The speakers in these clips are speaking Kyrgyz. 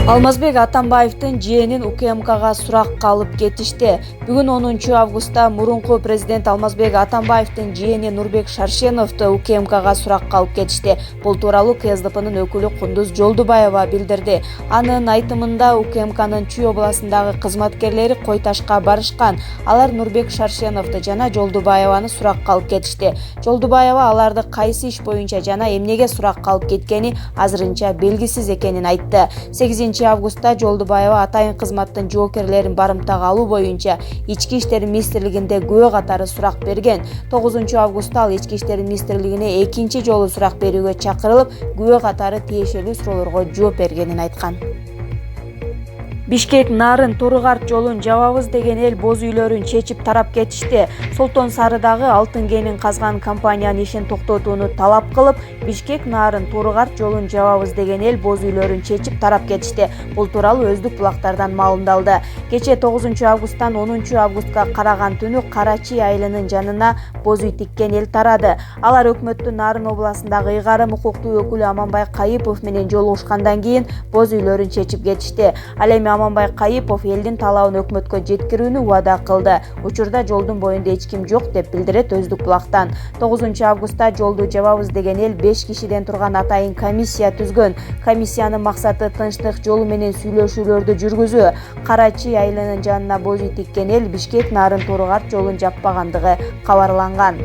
Алмазбек Атамбаевдин жээнин УКМКга суракка алып кетишти. Бүгүн 10 августта мурунку президент Алмазбек Атамбаевдин жээни Нурбек Шаршеновду УКМКга суракка алып кетишти. Бул тууралуу КСДПнын өкүлү Кундуз Жолдубаева билдирди. Анын айтымында УКМКнын Чүй областындагы кызматкерлери Кой Ташка барышкан. Алар Нурбек Шаршеновду жана Жолдубаеваны суракка алып кетишти. Жолдубаева аларды кайсы иш боюнча жана эмнеге суракка алып кеткени азырынча белгисиз экенин айтты. 8 августта Жолдубаева атайын кызматтын жоокерлерин барымтага алуу боюнча Ички иштер министрлигинде күбө катары сурак берген. 9 августта ал Ички иштер министрлигине экинчи жолу сурак берүүгө чакырылып, күбө катары тиешелүү суроолорго жооп бергенин айткан. Бишкек Нарын Торугарт жолун жабабыз деген эл боз үйлөрүн чечип тарап кетишти. Солтон Сарыдагы алтын кенин казган компаниянын ишин токтотууну талап кылып, Бишкек Нарын Торугарт жолун жабабыз деген эл боз үйлөрүн чечип тарап кетишти. Бул тууралуу Өздүк булактардан маалымдалды. Кече 9 августтан 10 августка караган түнү Карачи айылынын жанына боз үй тиккен эл тарады. Алар өкмөттүн Нарын областындагы ыйгарым укуктуу өкүлү Аманбай Кайыпов менен жолугушкандан кийин боз үйлөрүн чечип кетишти. Ал эми Аманбай Кайыпов элдин талабын өкмөткө жеткирүүнү убада кылды. Учурда жолдун боюнда эч ким жок деп билдирет Өздүк булактан. 9 августта жолду жабабыз деген эл 5 кишиден турган атайын комиссия түзгөн. Комиссиянын максаты тынчтык жолу менен сүйлөшүүлөрдү жүргүзүү. Карачи айылынын жанына боз үй тиккен эл Бишкек Нарын Торугарт жолун жаппагандыгы кабарланган.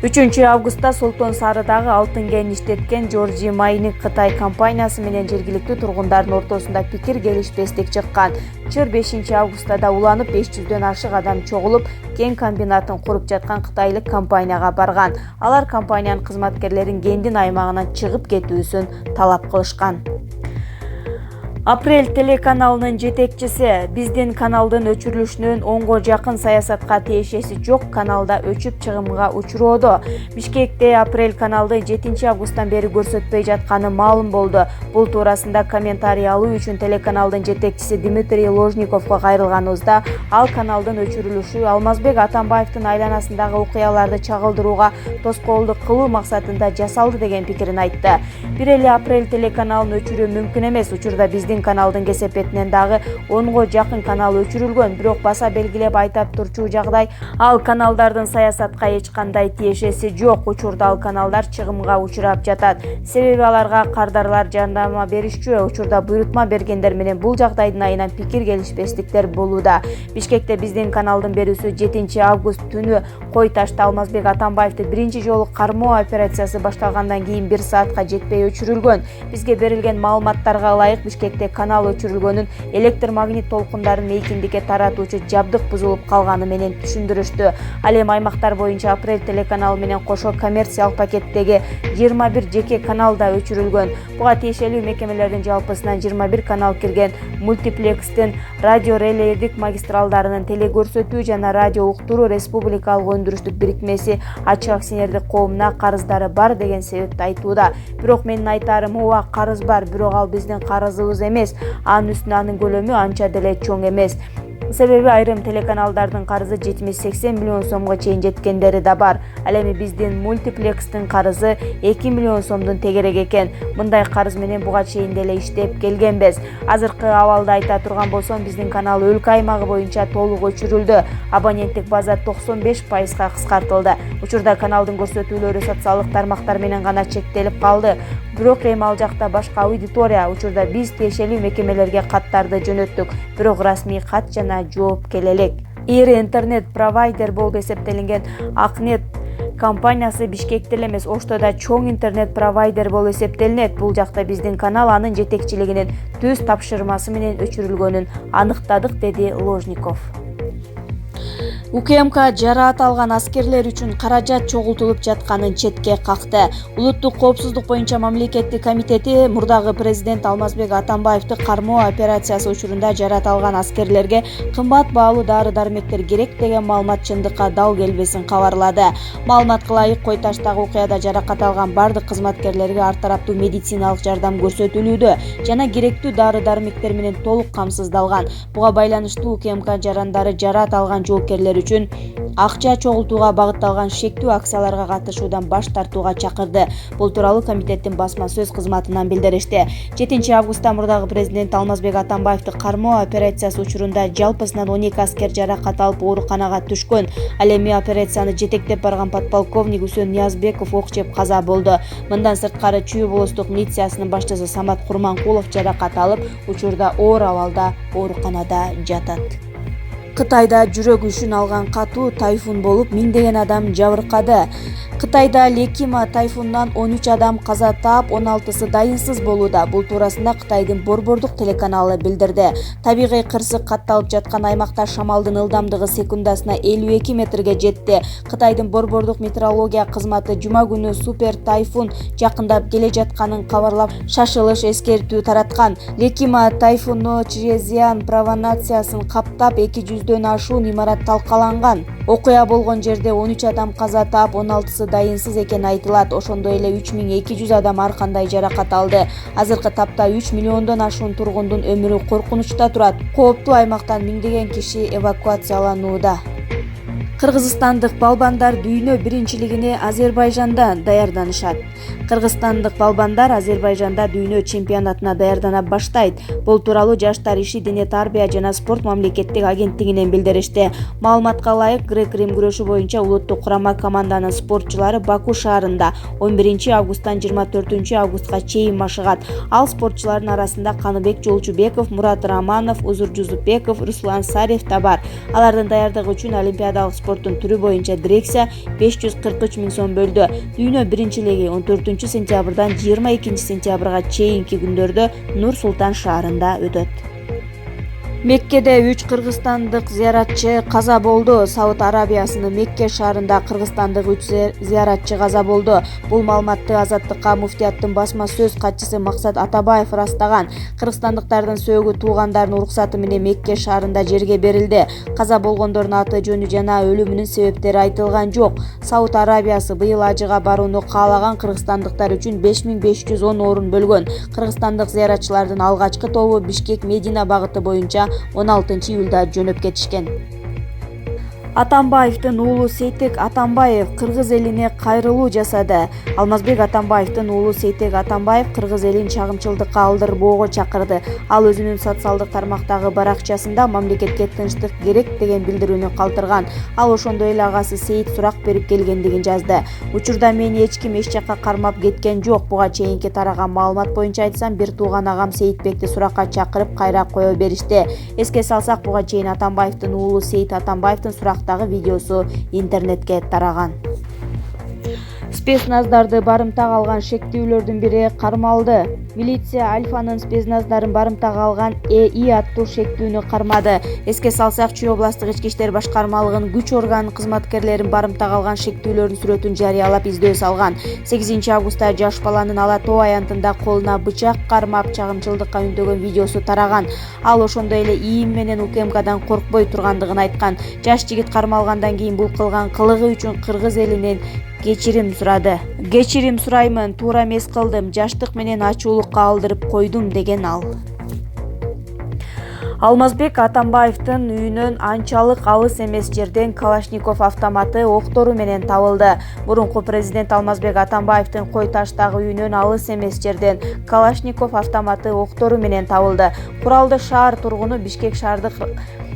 3 августта Солтон Сарыдагы алтын кенин иштеткен Жоржи Майник Кытай компаниясы менен жергиликтүү тургундардын ортосунда пикир келишпестик чыккан. Чыр 5 августта да уланып 500дөн ашык адам чогулуп, кен комбинатын куруп жаткан кытайлык компанияга барган. Алар компаниянын кызматкерлерин кендин аймагынан чыгып кетүүсүн талап кылышкан. Апрель телеканалынын жетекчиси биздин каналдын өчүрүлүшүнөн 10го жакын саясатка тиешеси жок каналда өчүп чыгымга учуроодо. Бишкекте Апрель каналды 7 августтан бери көрсөтпөй жатканы маалым болду. Бул туурасында комментарий алуу үчүн телеканалдын жетекчиси Дмитрий Ложниковго кайрылганыбызда, ал каналдын өчүрүлүшү Алмазбек Атамбаевдин айланасындагы окуяларды чагылдырууга тоскоолдук кылуу максатында жасалды деген пикирин айтты. Бир эле Апрель телеканалын өчүрүү мүмкүн эмес. Учурда биздин каналдын кесепетинен дагы 10го жакын канал өчүрүлгөн, бирок баса белгилеп айтап турчу жагдай, ал каналдардын саясатка эч кандай тиешеси жок. Учурда ал каналдар чыгымга учурап жатат. Себеби аларга кардарлар жардама беришчү. Учурда буйрутма бергендер менен бул жагдайдын айынан пикир келишпестиктер болууда. Бишкекте биздин каналдын берүүсү 7 август түнү Кой Ташта Алмазбек Атамбаевди биринчи жолу кармоо операциясы башталгандан кийин 1 саатка жетпей өчүрүлгөн. Бизге берилген маалыматтарга ылайык Бишкекте канал өчүрүлгөнүн электр магнит толкундарын мейкиндикке таратуучу жабдык бузулуп калганы менен түшүндүрүштү. Ал эми аймактар боюнча Апрель телеканалы менен кошо коммерциялык пакеттеги 21 жеке канал да өчүрүлгөн. Буга тиешелүү мекемелердин жалпысынан 21 канал кирген. Мультиплекстин радио релейдик магистралдарынын телекөрсөтүү жана радио уктуруу республикалык өндүрүштүк бирикмеси ачык акционердик коомуна карыздары бар деген себепти айтууда. Бирок менин айтарым ооба, карыз бар, бирок ал биздин карызыбыз эмес. Анын үстүнө анын көлөмү анча деле чоң эмес. Себеби айрым телеканалдардын карызы 70-80 миллион сомго чейин жеткендери да бар. Ал эми биздин мультиплекстин карызы 2 миллион сомдун тегерек экен. Мындай карыз менен буга чейин деле иштеп келгенбиз. Азыркы абалды айта турган болсом, биздин канал өлкө аймагы боюнча толук өчүрүлдү. Абоненттик база 95%га кыскартылды. Учурда каналдын көрсөтүүлөрү социалдык тармактар менен гана чектелип калды. Бирок эми ал жакта башка аудитория. Учурда биз тиешелүү мекемелерге каттарды жөнөттүк. Бирок расмий кат жана жооп келе элек. Ири интернет провайдер болуп эсептелинген Акнет компаниясы Бишкекте эле эмес, Ошто да чоң интернет провайдер болуп эсептелинет. Бул жакта биздин канал анын жетекчилигинин түз тапшырмасы менен өчүрүлгөнүн аныктадык, деди Ложников. УКМК жараат алган аскерлер үчүн каражат чогултулуп жатканын четке какты. Улуттук коопсуздук боюнча мамлекеттик комитети мурдагы президент Алмазбек Атамбаевди кармоо операциясы учурунда жараат алган аскерлерге кымбат баалуу дары-дармектер керек деген маалымат чындыкка дал келбесин кабарлады. Маалыматка ылайык, Кой Таштагы окуяда жаракат алган бардык кызматкерлерге ар тараптуу медициналык жардам көрсөтүлүүдө жана керектүү дары-дармектер менен толук камсыздалган. Буга байланыштуу УКМК жарандары жараат алган жоокерлер үчүн акча чогултууга багытталган шектүү акцияларга катышуудан баш тартууга чакырды. Бул тууралуу комитеттин басма сөз кызматынан билдиришти. 7 августта мурдагы президент Алмазбек Атамбаевди кармоо операциясы учурунда жалпысынан 12 аскер жаракат алып ооруканага түшкөн. Ал эми операцияны жетектеп барган подполковник Үсөн Ниязбеков ок жеп каза болду. Мындан сырткары Чүй облустук милициясынын башчысы Самат Курманкулов жаракат алып, учурда оор абалда ооруканада жатат. Кытайда жүрөк үшүн алган катуу тайфун болуп, миңдеген адам жабыркады. Кытайда Лекима тайфунунан 13 адам каза таап, 16сы дайынсыз болууда. Бул туурасында Кытайдын Борбордук телеканалы билдирди. Табигый кырсык катталып жаткан аймакта шамалдын ылдамдыгы секундасына 52 метрге жетти. Кытайдын Борбордук метеорология кызматы жума күнү супер тайфун жакындап келе жатканын кабарлап, шашылыш эскертүү тараткан. Лекима тайфуну Чжезян провинциясын каптап, 200дөн ашуун имарат талкаланган. Окуя болгон жерде 13 адам каза таап, 16сы дайынсыз экени айтылат. Ошондой эле 3200 адам ар кандай жаракат алды. Азыркы тапта 3 миллиондон ашуун тургундун өмүрү коркунучта турат. Кооптуу аймактан миңдеген киши эвакуацияланууда. Кыргызстандык балбандар дүйнө биринчилигине Азербайжанда даярданышат. Кыргызстандык балбандар Азербайжанда дүйнө чемпионатына даярдана баштайт. Бул тууралуу Жаштар иши, дене тарбия жана спорт мамлекеттик агенттигинен билдиришти. Маалыматка ылайык, грек-рим күрөшү боюнча улуттук курама команданын спортчулары Баку шаарында 11 августтан 24 августка чейин машыгат. Ал спортчулардын арасында Каныбек Жолчубеков, Мурат Раманов, Узур Жузупбеков, Руслан Сарев да бар. Алардын даярдыгы үчүн олимпиадалык спорттун түрү боюнча дирекция 543 миң сом бөлдү. Дүйнө биринчилиги 14 сентябрдан 22 сентябрга чейинки күндөрдө Нур-Султан шаарында өтөт. Меккеде 3 кыргызстандык зыяратчы каза болду. Сауд Арабиясынын Мекке шаарында кыргызстандык 3 зыяратчы каза болду. Бул маалыматты Азаттыкка муфтияттын басма сөз катчысы Максат Атабаев ырастаган. Кыргызстандыктардын сөөгү туугандарынын уруксаты менен Мекке шаарында жерге берилди. Каза болгондордун аты жөнү жана өлүмүнүн себептери айтылган жок. Сауд Арабиясы быйыл ажыга барууну каалаган кыргызстандыктар үчүн 5510 орун бөлгөн. Кыргызстандык зыяратчылардын алгачкы тобу Бишкек-Медина багыты боюнча 16 июлда жөнөп кетишкен. Атамбаевдин уулу Сейтек Атамбаев кыргыз элине кайрылуу жасады. Алмазбек Атамбаевдин уулу Сейтек Атамбаев кыргыз элин чагымчылдыкка алдырбоого чакырды. Ал өзүнүн социалдык тармактагы баракчасында мамлекетке тынчтык керек деген билдирүүнү калтырган. Ал ошондой эле агасы Сейит сурак берип келгендигин жазды. Учурда мени эч ким эч жакка кармап кеткен жок. Буга чейинки тараган маалымат боюнча айтсам, бир тууган агам Сейитбекти суракка чакырып кайра кое беришти. Эске салсак, буга чейин Атамбаевдин уулу Сейит Атамбаевдин сурактагы видеосу интернетке тараган. Спецназдарды барымтага алган шектүүлөрдүн бири кармалды. Милиция Альфанын спецназдарын барымтага алган ЭИ аттуу шектүүнү кармады. Эске салсак, Чүй областык ички иштер башкармалыгынын күч органынын кызматкерлерин барымтага алган шектүүлөрдүн сүрөтүн жарыялап издөө салган. 8 августта жаш баланын Ала Тоо аянтында колуна бычак кармап чагымчылдыкка үндөгөн видеосу тараган. Ал ошондой эле ИИМ менен УКМКдан коркпой тургандыгын айткан. Жаш жигит кармалгандан кийин бул кылган кылыгы үчүн кыргыз элинен кечирим сурады. Кечирим сураймын, туура эмес кылдым, жаштык менен ачуулукка алдырып койдум деген ал. Алмазбек Атамбаевдин үйүнөн анчалык алыс эмес жерден Калашников автоматы октору менен табылды. Мурунку президент Алмазбек Атамбаевдин Кой таштагы үйүнөн алыс эмес жерден Калашников автоматы октору менен табылды. Куралды шаар тургуну Бишкек шаардык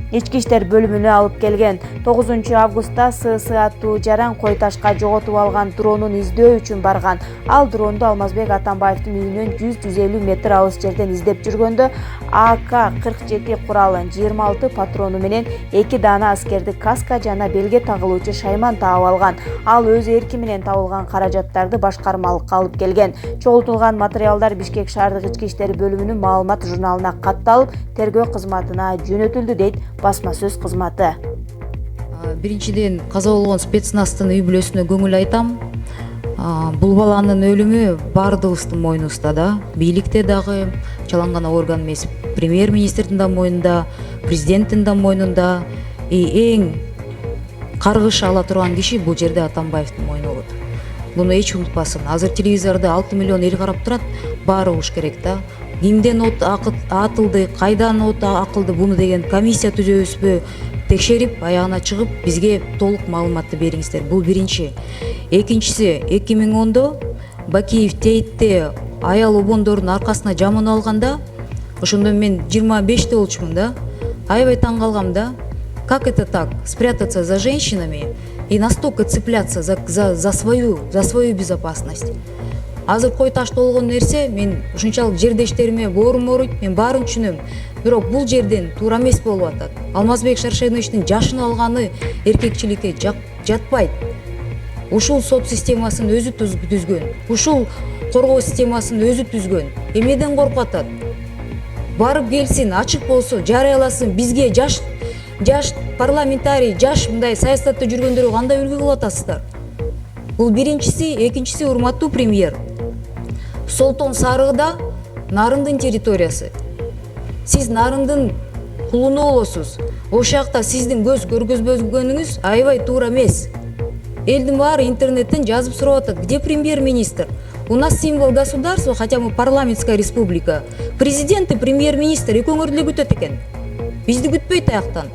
ички иштер бөлүмүнө алып келген. 9 августта СС аттуу жаран Кой ташка жоготуп алган дронун издөө үчүн барган. Ал дронду Алмазбек Атамбаевдин үйүнөн 100-150 метр алыс жерден издеп жүргөндө АК-47 куралын, 26 патрону менен 2 даана аскердик каска жана белге тагылуучу шайман таап алган. Ал өз эрки менен табылган каражаттарды башкармалыкка алып келген. Чогултулган материалдар Бишкек шаардык ички иштер бөлүмүнүн маалымат журналына катталып, тергөө кызматына жөнөтүлдү дейт басма сөз кызматы. Биринчиден, каза болгон спецназтын үй бүлөсүнө көңүл айтам. Бул баланын өлүмү бардыгыбыздын мойнубузда да, бийликте дагы, чаланган орган эмес, премьер-министрдин да мойнунда, президенттин да мойнунда. Эң каргыш ала турган киши бул жерде Атамбаевдин мойну болот. Буну эч унутпасын. Азыр телевизордо 6 миллион эл карап турат, баары угуш керек да. Кимден от атылды, кайдан от акылды, буну деген комиссия түзөбүзбү? текшерип аягына чыгып бизге толук маалыматты бериңиздер. Бул биринчи. Экинчиси, 2010-до Бакиев Тейтте аял обондордун аркасына жаман алганда, ошондо мен 25-те болчумун да. Аябай таң калгам да. Как это так? Спрятаться за женщинами и настолько цепляться за свою безопасность. Азыр кой таш болгон нерсе, мен ушунчалык жердештериме боорум ооруйт, мен баарын түшүнөм. Бирок бул жерден туура эмес болуп атат. Алмазбек Шаршеновичтин жашын алганы эркекчиликке жатпайт. Ушул сот системасын өзү түзгөн. Ушул коргоо системасын өзү түзгөн. Эмнеден коркуп атат? Барып келсин, ачык болсо, жарыяласын, бизге жаш парламентарий, жаш мындай саясатта жүргөндөргө кандай үлгү кылып атасыздар? Бул биринчиси, экинчиси, урматтуу премьер. Солтон Сарыгыда Нарындын территориясы. Сиз Нарындын кулуну болосуз. Ошол жакта сиздин көз көргөзбөгөнүңүз аябай туура эмес. Элдин баары интернеттен жазып сурап атат. Где премьер-министр? У нас символ государства, хотя мы парламентская республика. Президент и премьер-министр экөөңөрдү эле күтөт экен. Бизди күтпөйт аяктан.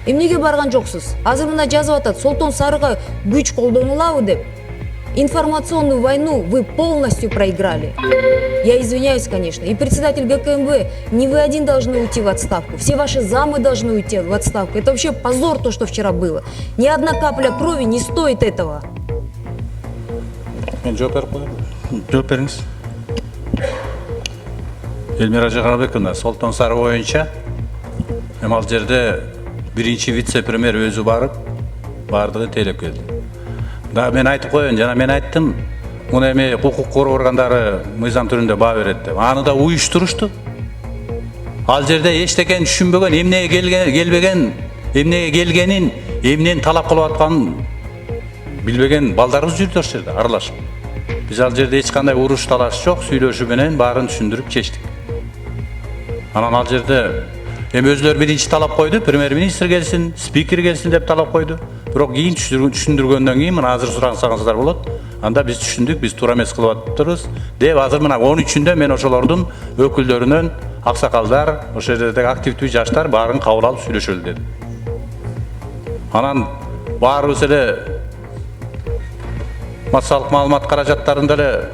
Эмнеге барган жоксуз? Азыр мына жазып атат, Солтон Сарыга күч колдонулабы деп. Информационную войну вы полностью проиграли. Я извиняюсь, конечно. И председатель ГКМВ, не вы один должны уйти в отставку. Все ваши замы должны уйти в отставку. Это вообще позор, то, что вчера было. Ни одна капля крови не стоит этого. Мен жооп бериңиз. Элмира Жакарбековна, Солтон Сары боюнча ал жерде биринчи вице-премьер өзү барып, бардыгы тейлеп келди. Да мен айтып коеюн, жана мен айттым, муну эми укук коргоо органдары мыйзам түрүндө баа берет деп. Аны да уюштурушту. Ал жерде эчтекени түшүнбөгөн, эмнеге келбеген, эмнеге келгенин, эмнени талап кылып атканын билбеген балдарыбыз жүрдү ошол жерде аралашып. Биз ал жерде эч кандай уруш талаш жок, сүйлөшүү менен баарын түшүндүрүп чечтик. Анан ал жерде эми өзлөрү биринчи талап койду, премьер-министр келсин, спикер келсин деп талап койду. Бирок кийин түшүндүргөндөн кийин мына азыр сурасаңыздар болот. Анда биз түшүндүк, биз туура эмес кылып атабыз деп азыр мына 13-үндө мен ошолордун өкүлдөрүнөн аксакалдар, ошол жердеги активдүү жаштар баарын кабыл алып сүйлөшөлү дедим. Анан баарыбыз эле массалык маалымат каражаттарында эле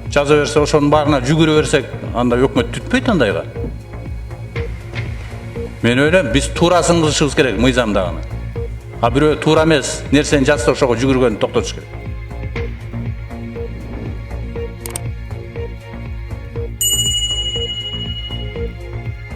жаза берсе, ошонун баарына жүгүрө берсек, анда өкмөт түтпөйт андайга. Мен ойлойм, биз туурасын кылышыбыз керек мыйзамдагыны. А бирөө туура эмес нерсени жазса ошого жүгүргөнү токтотуш керек.